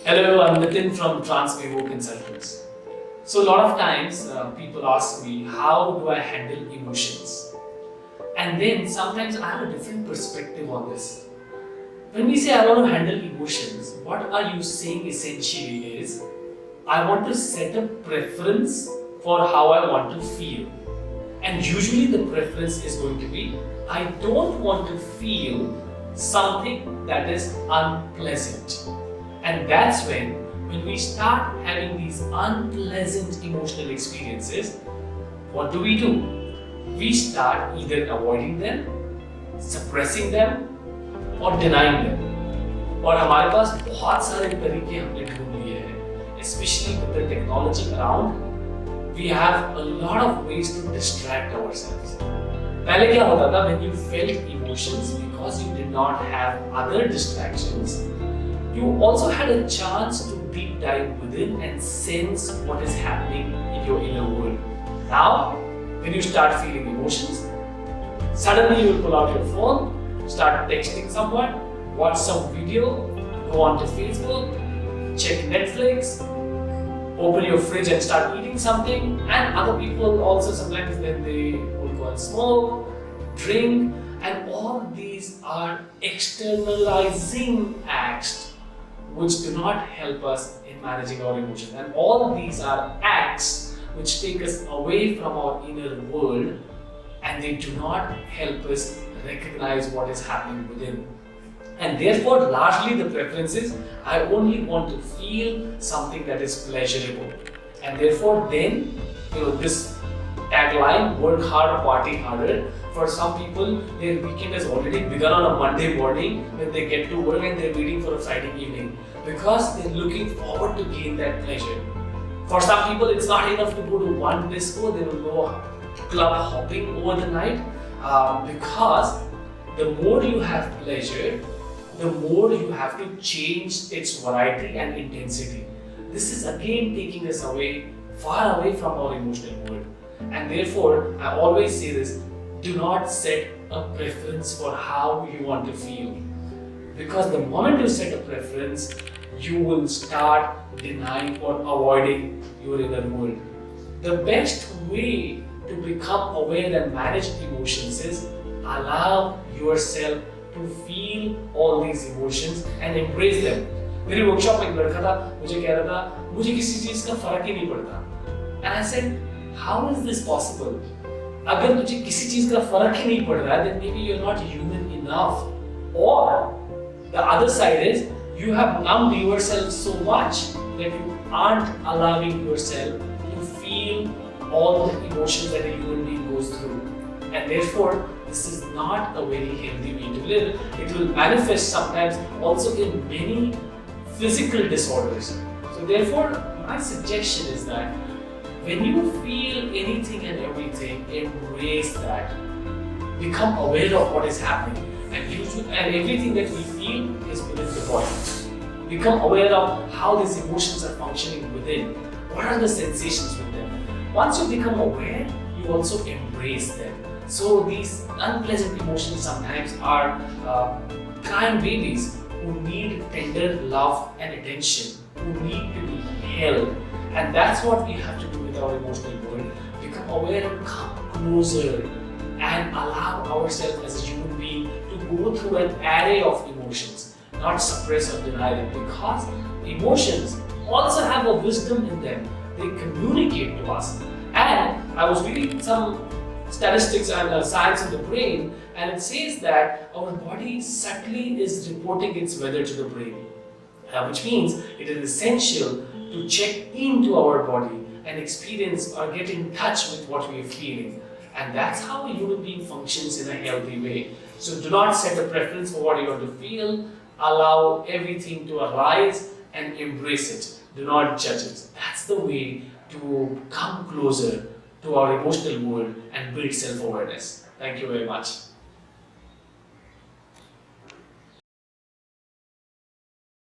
Hello, I'm Nitin from Transvivo Consultants. So, a lot of times people ask me, how do I handle emotions? And then sometimes I have a different perspective on this. When we say I want to handle emotions, what are you saying essentially is I want to set a preference for how I want to feel. And usually the preference is going to be I don't want to feel something that is unpleasant. And that's when we start having these unpleasant emotional experiences, what do? We start either avoiding them, suppressing them, और denying them. और हमारे पास बहुत सारे तरीके हमने ढूंढ लिए हैं, especially with the technology around. We have a lot of ways to distract ourselves. पहले क्या होता था, when you felt emotions because you did not have other distractions, you also had a chance to deep dive within and sense what is happening in your inner world. Now, when you start feeling emotions, suddenly you will pull out your phone, start texting someone, watch some video, go onto Facebook, check Netflix, open your fridge and start eating something. And other people also sometimes then they will go and smoke, drink, and all these are externalizing acts which do not help us in managing our emotions. And all these are acts which take us away from our inner world, and they do not help us recognize what is happening within. And therefore, largely the preference is I only want to feel something that is pleasurable. And therefore, then, this tagline, work hard, party harder, for some people, their weekend has already begun on a Monday morning when they get to work and they're waiting for a Friday evening because they're looking forward to gain that pleasure. For some people, it's not enough to go to one disco, they will go club hopping over the night because the more you have pleasure, the more you have to change its variety and intensity. This is again taking us away, far away from our emotional world. And therefore, I always say this, do not set a preference for how you want to feel. Because the moment you set a preference, you will start denying or avoiding your inner world. The best way to become aware and manage emotions is allow yourself to feel all these emotions and embrace them. मेरी workshop में एक लड़का था, मुझे कह रहा था मुझे किसी चीज का फर्क ही नहीं पड़ता. And I said, how is this possible? अगर तुझे किसी चीज का फर्क ही नहीं पड़ रहा है, then maybe you're not human enough. Or the other side is you have numbed yourself so much that you aren't allowing yourself to feel all the emotions that a human being goes through. And therefore, this is not a very healthy way to live. It will manifest sometimes also in many physical disorders. So therefore, my suggestion is that when you feel anything and everything, embrace that. Become aware of what is happening. And everything that we feel is within the body. Become aware of how these emotions are functioning within. What are the sensations with them? Once you become aware, you also embrace them. So these unpleasant emotions sometimes are crying babies who need tender love and attention, who need to be held. And that's what we have to do with our emotional world. Become aware and come closer and allow ourselves as a human being to go through an array of emotions, not suppress or deny them, because emotions also have a wisdom in them. They communicate to us. And I was reading some statistics and science of the brain, and it says that our body subtly is reporting its weather to the brain, which means it is essential to check into our body and experience or get in touch with what we are feeling. And that's how a human being functions in a healthy way. So do not set a preference for what you want to feel. Allow everything to arise and embrace it. Do not judge it. That's the way to come closer to our emotional world and build self-awareness. Thank you very much.